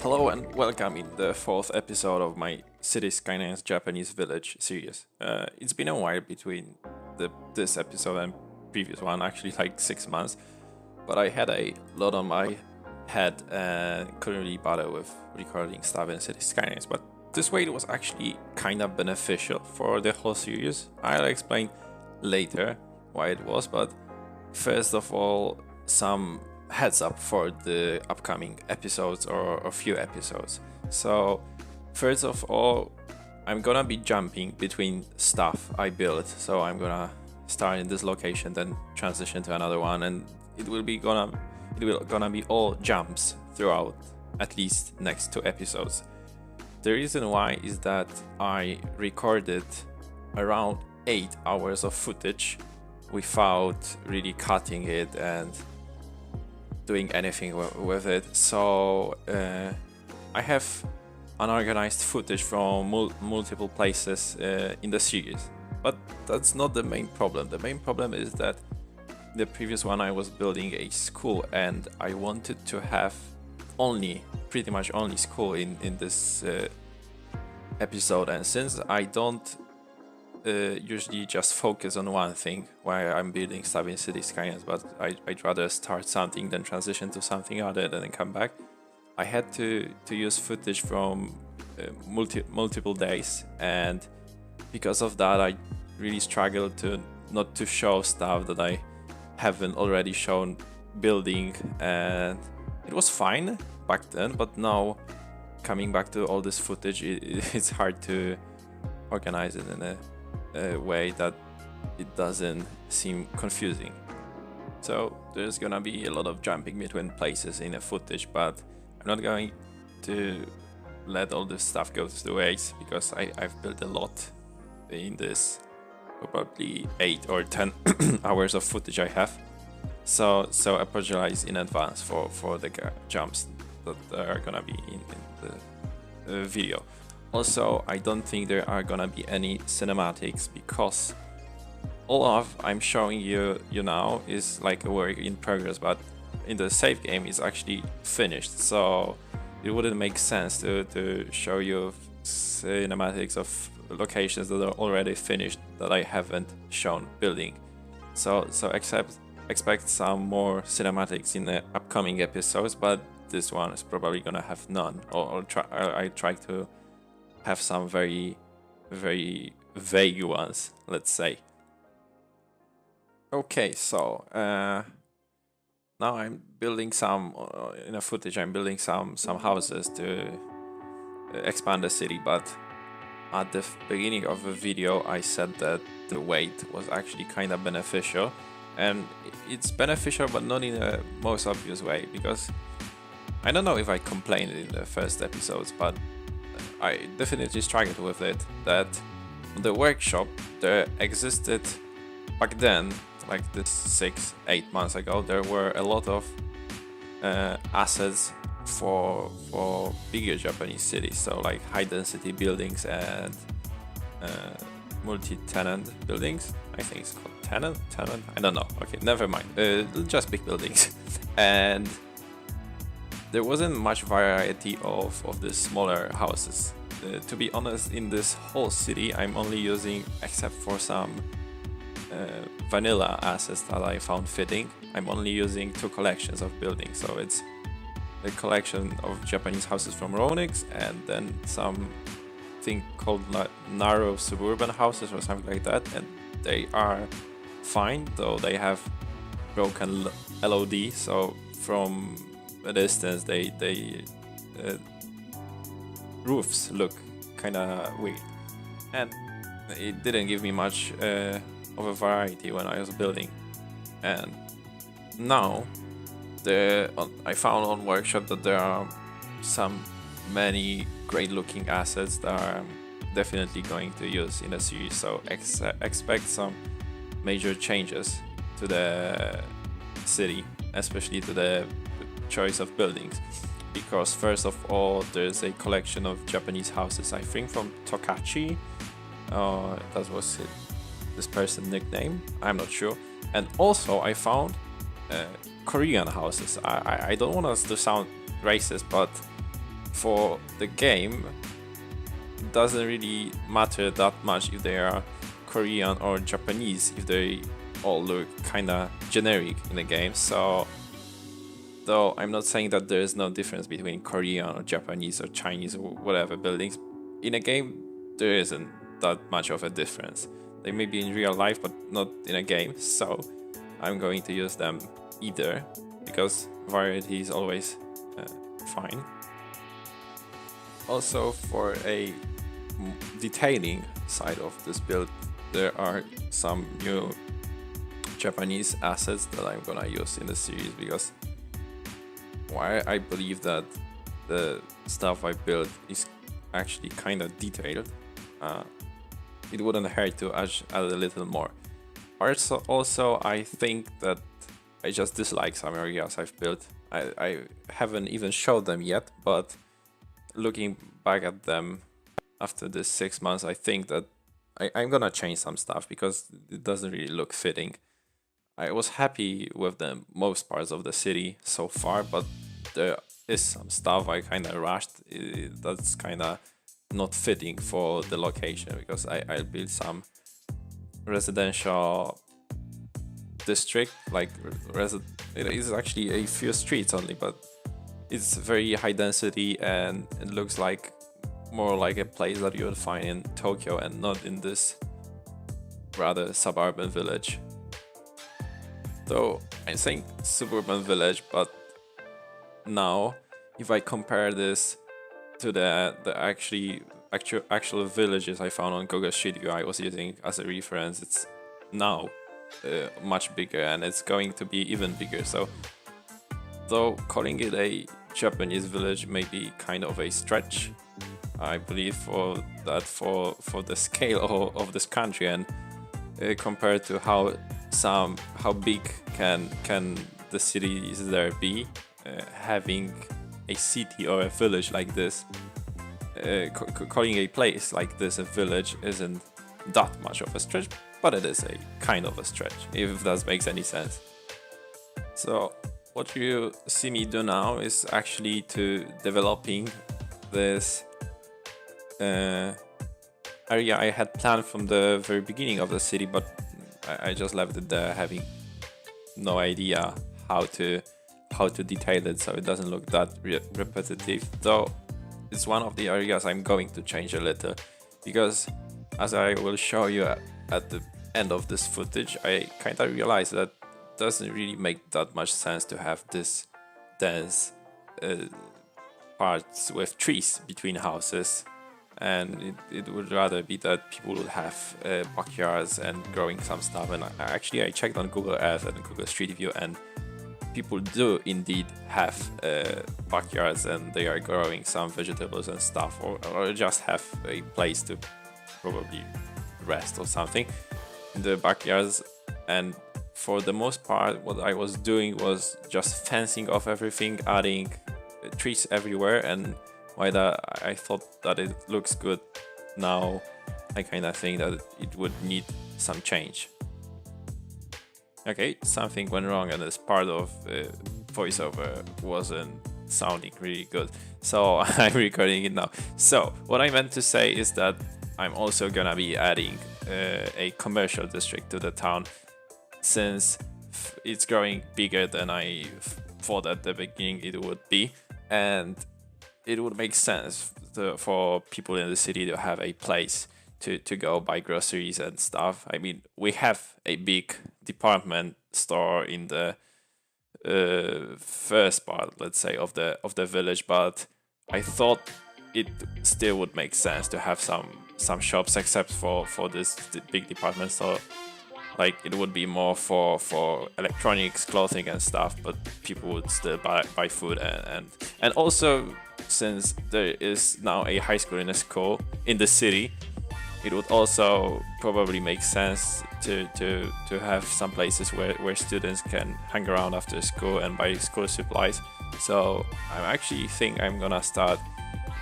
Hello and welcome in the fourth episode of my Cities Skylines Japanese Village series. It's been a while between this episode and previous one, actually like 6 months, but I had a lot on my head and couldn't really bother with recording stuff in Cities Skylines, but this way it was actually kind of beneficial for the whole series. I'll explain later why it was, but first of all, some heads up for the upcoming episodes or a few episodes. So first of all, I'm gonna be jumping between stuff I built. So I'm gonna start in this location, then transition to another one, and it will gonna be all jumps throughout at least next 2 episodes. The reason why is that I recorded around 8 hours of footage without really cutting it and doing anything with it. So I have unorganized footage from multiple places in the series, but that's not the main problem. The main problem is that the previous one I was building a school and I wanted to have pretty much only school in this episode, and since I don't usually just focus on one thing while I'm building stuff in Cities Skylines, but I'd rather start something then transition to something other and then come back. I had to use footage from multiple days, and because of that I really struggled to not to show stuff that I haven't already shown building, and it was fine back then, but now coming back to all this footage, it's hard to organize it in a way that it doesn't seem confusing. So there's gonna be a lot of jumping between places in the footage, but I'm not going to let all this stuff go to waste because I've built a lot in this probably 8 or 10 hours of footage I have. So I apologize in advance for the jumps that are gonna be in the video. Also, I don't think there are gonna be any cinematics because all of I'm showing you now is like a work in progress, but in the save game is actually finished, so it wouldn't make sense to show you cinematics of locations that are already finished that I haven't shown building. So expect some more cinematics in the upcoming episodes, but this one is probably gonna have none, or I try to have some very vague ones, let's say. Okay, so now I'm building some in a footage. I'm building some houses to expand the city, but at the beginning of the video I said that the weight was actually kind of beneficial, and it's beneficial but not in the most obvious way, because I don't know if I complained in the first episodes, but I definitely struggled with it, that the workshop there existed back then, like this 6-8 months ago. There were a lot of assets for bigger Japanese cities, so like high density buildings and multi-tenant buildings. I think it's called tenant, I don't know, okay, never mind, just big buildings. And there wasn't much variety of the smaller houses. To be honest, in this whole city, I'm only using, except for some vanilla assets that I found fitting, I'm only using 2 collections of buildings. So it's a collection of Japanese houses from Ronix, and then something called narrow suburban houses or something like that, and they are fine, though they have broken LOD, so from a distance they roofs look kind of weird, and it didn't give me much of a variety when I was building. And now I found on workshop that there are many great looking assets that I'm definitely going to use in the series, so expect some major changes to the city, especially to the choice of buildings, because first of all there's a collection of Japanese houses, I think from Tokachi, that was this person's nickname, I'm not sure. And also I found Korean houses. I don't want us to sound racist, but for the game, it doesn't really matter that much if they are Korean or Japanese, if they all look kinda generic in the game. So, though I'm not saying that there is no difference between Korean or Japanese or Chinese or whatever buildings, in a game there isn't that much of a difference. They may be in real life, but not in a game. So I'm going to use them either, because variety is always fine. Also, for a detailing side of this build, there are some new Japanese assets that I'm gonna use in the series, because why I believe that the stuff I built is actually kind of detailed. It wouldn't hurt to add a little more. Also, I think that I just dislike some areas I've built. I haven't even showed them yet, but looking back at them after this 6 months, I think that I'm gonna change some stuff because it doesn't really look fitting. I was happy with the most parts of the city so far, but there is some stuff I kind of rushed. That's kind of not fitting for the location, because I built some residential district, like it is actually a few streets only, but it's very high density and it looks like more like a place that you would find in Tokyo and not in this rather suburban village. Though I'm saying suburban village, but now if I compare this to the actual villages I found on Google Street View I was using as a reference, it's now much bigger, and it's going to be even bigger. So though calling it a Japanese village may be kind of a stretch, I believe for the scale of this country, and compared to how big can the cities there be, having a city or a village like this, calling a place like this a village isn't that much of a stretch, but it is a kind of a stretch, if that makes any sense. So what you see me do now is actually to developing this area I had planned from the very beginning of the city, but I just left it there, having no idea how to detail it so it doesn't look that repetitive. Though it's one of the areas I'm going to change a little, because as I will show you at the end of this footage, I kind of realized that it doesn't really make that much sense to have this dense parts with trees between houses, and it would rather be that people would have backyards and growing some stuff. And I checked on Google Earth and Google Street View, and people do indeed have backyards, and they are growing some vegetables and stuff, or just have a place to probably rest or something in the backyards. And for the most part, what I was doing was just fencing off everything, adding trees everywhere, and while I thought that it looks good, now I kind of think that it would need some change. Okay, something went wrong, and this part of voiceover wasn't sounding really good, so I'm recording it now. So what I meant to say is that I'm also gonna be adding a commercial district to the town, since it's growing bigger than I thought at the beginning it would be, and it would make sense for people in the city to have a place to go buy groceries and stuff. I mean, we have a big department store in the first part, let's say, of the village, but I thought it still would make sense to have some shops, except for this big department store. Like, it would be more for electronics, clothing and stuff, but people would still buy food, and also, since there is now a high school in the city, it would also probably make sense to have some places where students can hang around after school and buy school supplies. So I actually think I'm gonna start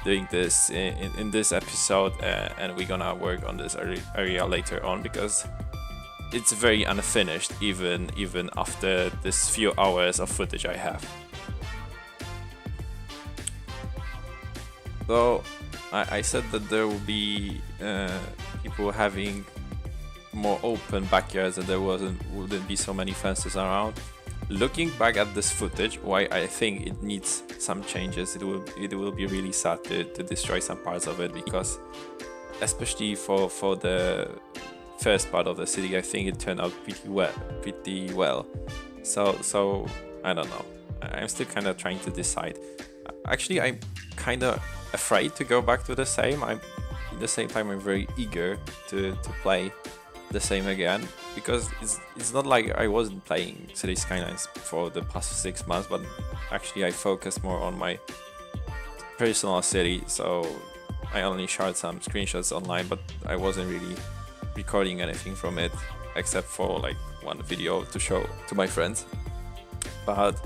doing this in this episode, and we're gonna work on this area later on, because it's very unfinished even after this few hours of footage I have. Though I said that there will be people having more open backyards and there wouldn't be so many fences around. Looking back at this footage, why I think it needs some changes, it will be really sad to destroy some parts of it, because especially for the first part of the city, I think it turned out pretty well. So I don't know. I'm still kind of trying to decide. Actually, I'm kind of afraid to go back to the same. At the same time, I'm very eager to play the same again, because it's not like I wasn't playing Cities Skylines for the past 6 months, but actually I focused more on my personal city, so I only shared some screenshots online, but I wasn't really recording anything from it except for like one video to show to my friends. But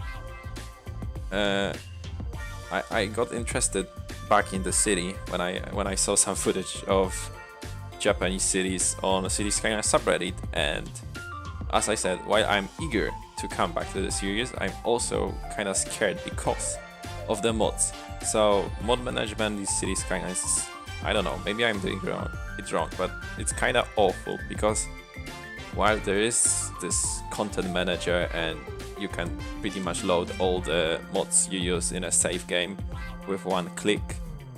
I got interested back in the city when I saw some footage of Japanese cities on a Cities Skylines subreddit, and as I said, while I'm eager to come back to the series, I'm also kind of scared because of the mods. So mod management in Cities Skylines is, I don't know, maybe I'm doing it wrong, but it's kind of awful, because while there is this content manager and you can pretty much load all the mods you use in a save game with one click,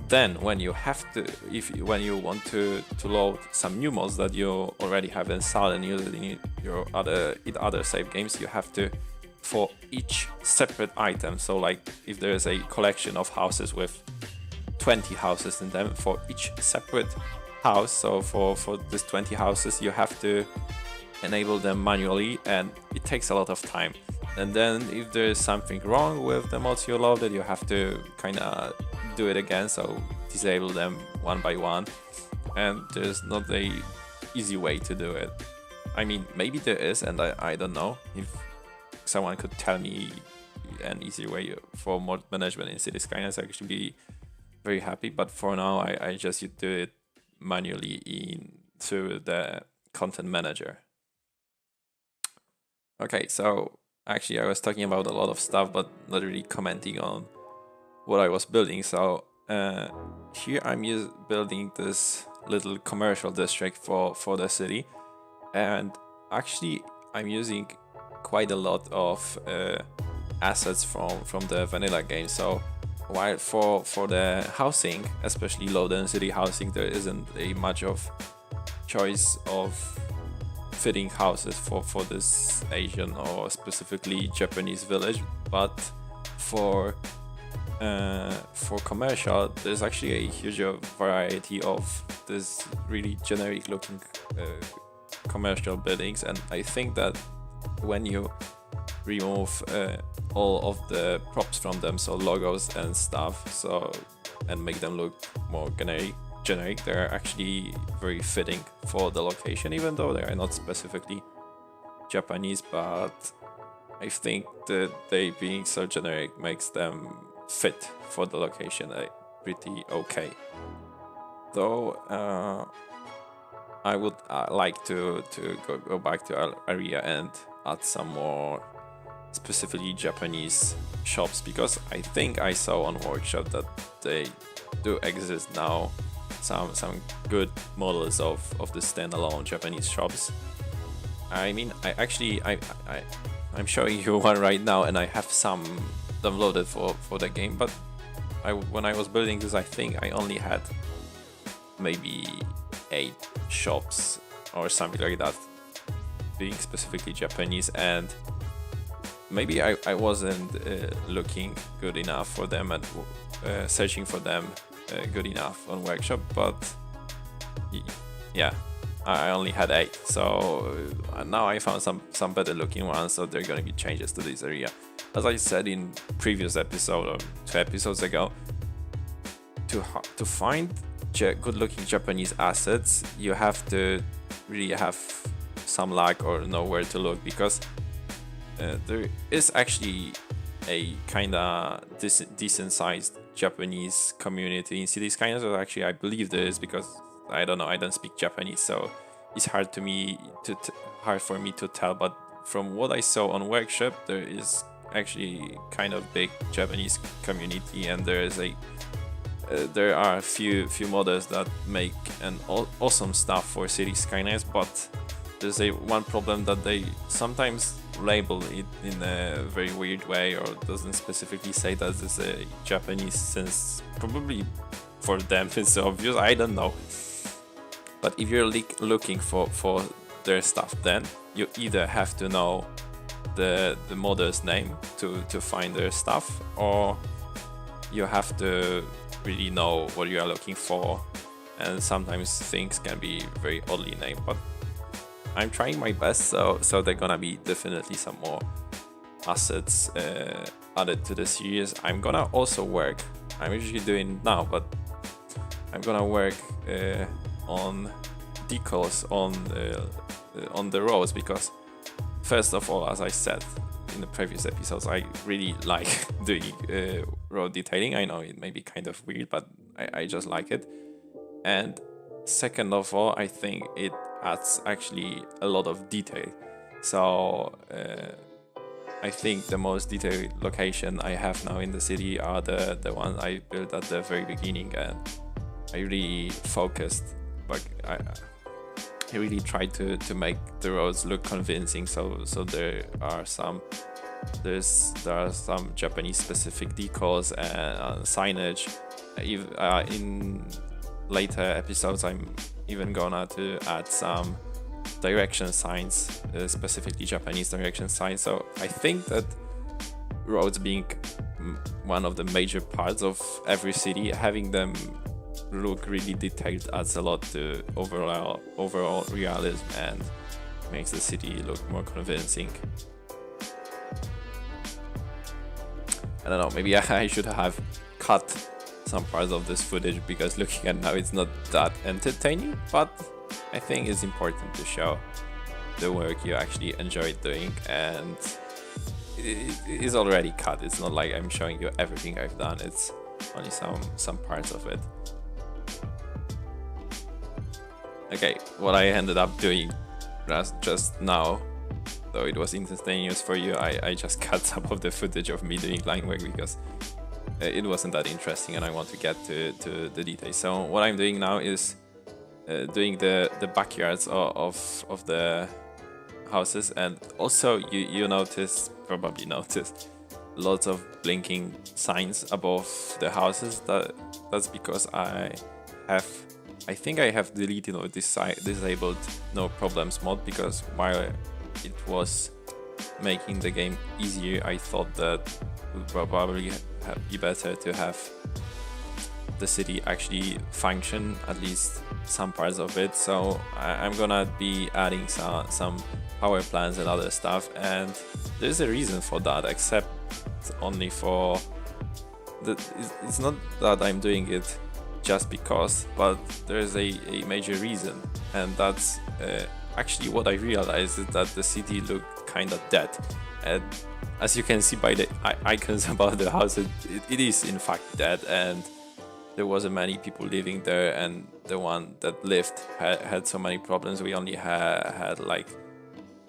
then when you when you want to load some new mods that you already have installed and use it in your other save games, you have to, for each separate item, so like if there is a collection of houses with 20 houses in them, for each separate house, so for these 20 houses you have to enable them manually, and it takes a lot of time. And then if there is something wrong with the mods you loaded, you have to kind of do it again, so disable them one by one, and there's not a easy way to do it. I mean, maybe there is, and I don't know. If someone could tell me an easy way for mod management in Cities Skylines, I'd actually be very happy, but for now I just do it manually through the content manager. Okay, so actually I was talking about a lot of stuff but not really commenting on what I was building. So here I'm building this little commercial district for the city, and actually I'm using quite a lot of assets from the vanilla game. So while for the housing, especially low density housing, there isn't a much of choice of fitting houses for this Asian or specifically Japanese village, but for commercial, there's actually a huge variety of this really generic looking commercial buildings, and I think that when you remove all of the props from them, so logos and stuff, and make them look more generic, they're actually very fitting for the location, even though they are not specifically Japanese. But I think that they being so generic makes them fit for the location pretty okay. Though I would like to go back to our area and add some more specifically Japanese shops, because I think I saw on Workshop that they do exist now some good models of the standalone Japanese shops. I mean, I'm showing you one right now, and I have some downloaded for the game, but when I was building this, I think I only had maybe 8 shops or something like that being specifically Japanese, and maybe I wasn't looking good enough for them and searching for them good enough on Workshop, but yeah, I only had 8, so now I found some better looking ones, so there are going to be changes to this area. As I said in previous episode or 2 episodes ago, to find good looking Japanese assets, you have to really have some luck or know where to look, because there is actually a kinda decent sized Japanese community in Cities Skylines. Or actually, I believe there is, because I don't know, I don't speak Japanese, so it's hard for me to tell. But from what I saw on Workshop, there is actually kind of big Japanese community, and there is a there are a few modders that make an awesome stuff for Cities Skylines, but there's one problem that they sometimes label it in a very weird way, or doesn't specifically say that it's a Japanese, since probably for them it's obvious, I don't know. But if you're looking for their stuff, then you either have to know the modder's name to find their stuff, or you have to really know what you are looking for, and sometimes things can be very oddly named, but I'm trying my best, so they're gonna be definitely some more assets added to the series. I'm gonna also work, I'm usually doing now, but I'm gonna work on decals on the roads, because first of all, as I said in the previous episodes, I really like doing road detailing. I know it may be kind of weird, but I just like it. And second of all, I think it adds actually a lot of detail. So I think the most detailed location I have now in the city are the ones I built at the very beginning, and I really focused, like I really tried to make the roads look convincing. So there are some Japanese specific decals and signage. In later episodes, I'm even gonna to add some direction signs, specifically Japanese direction signs. So I think that roads being one of the major parts of every city, having them look really detailed adds a lot to overall realism and makes the city look more convincing. I don't know, maybe I should have cut some parts of this footage, because looking at now it's not that entertaining, but I think it's important to show the work you actually enjoy doing, and it is already cut. It's not like I'm showing you everything I've done, it's only some parts of it. Okay, what I ended up doing just now, though it was instantaneous for you, I just cut some of the footage of me doing line work, because it wasn't that interesting and I want to get to the details. So what I'm doing now is doing the backyards of the houses, and also you probably noticed lots of blinking signs above the houses. That's because I think I have deleted or disabled no problems mod, because while it was making the game easier, I thought that it would probably be better to have the city actually function, at least some parts of it. So I'm gonna be adding some power plants and other stuff, and there's a reason for that, except only for it's not that I'm doing it just because, but there's a major reason, and that's actually what I realized is that the city looked kind of dead. And as you can see by the icons above the house, it is in fact dead, and there wasn't many people living there, and the one that lived had so many problems. We only had like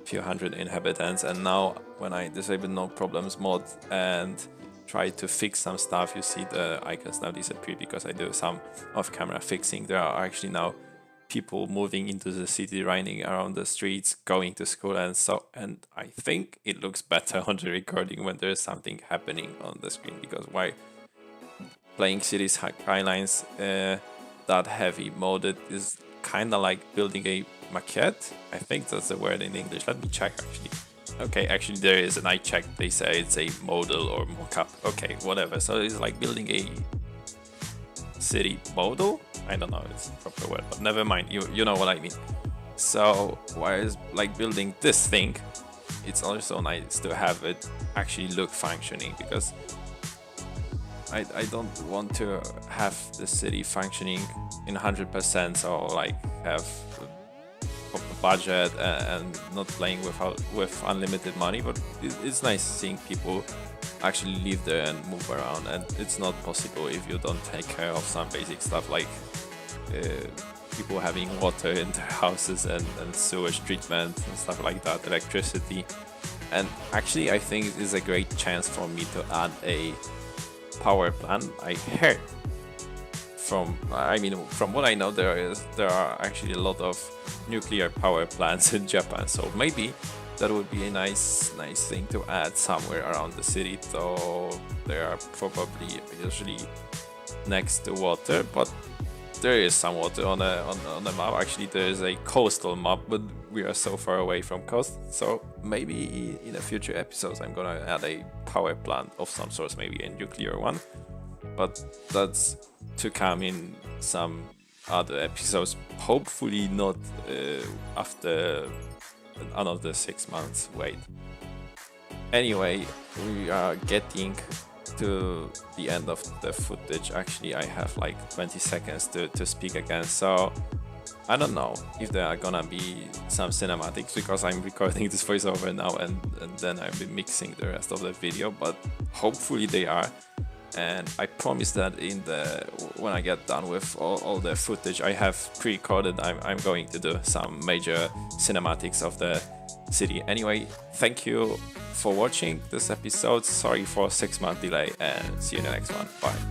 a few hundred inhabitants, and now when I disabled no problems mod and try to fix some stuff, you see the icons now disappear, because I do some off-camera fixing. There are actually now people moving into the city, running around the streets, going to school, and I think it looks better on the recording when there's something happening on the screen, because while playing Cities Skylines that heavy moded is kind of like building a maquette. I think that's the word in English. Let me check actually. Okay, actually there is, and I checked, they say it's a model or mock-up. Okay, whatever. So it's like building a city model? I don't know, it's a proper word, but never mind, you know what I mean. So while it's like building this thing, it's also nice to have it actually look functioning, because I don't want to have the city functioning in 100%, so like have a budget and not playing with unlimited money, but it's nice seeing people actually live there and move around, and it's not possible if you don't take care of some basic stuff like people having water in their houses and sewage treatment and stuff like that, electricity. And actually I think it is a great chance for me to add a power plant. I heard from what I know, there are actually a lot of nuclear power plants in Japan. So maybe that would be a nice thing to add somewhere around the city. Though they are probably usually next to water, but there is some water on the map. Actually, there is a coastal map, but we are so far away from coast. So maybe in the future episodes, I'm gonna add a power plant of some sort, maybe a nuclear one. But that's to come in some other episodes. Hopefully not after another 6 months wait. Anyway, we are getting to the end of the footage. Actually, I have like 20 seconds to speak again, so I don't know if there are gonna be some cinematics, because I'm recording this voiceover now and then I'll be mixing the rest of the video, but hopefully they are. And I promise that when I get done with all the footage I have pre-recorded, I'm going to do some major cinematics of the city. Anyway, thank you for watching this episode. Sorry for 6-month delay, and see you in the next one. Bye.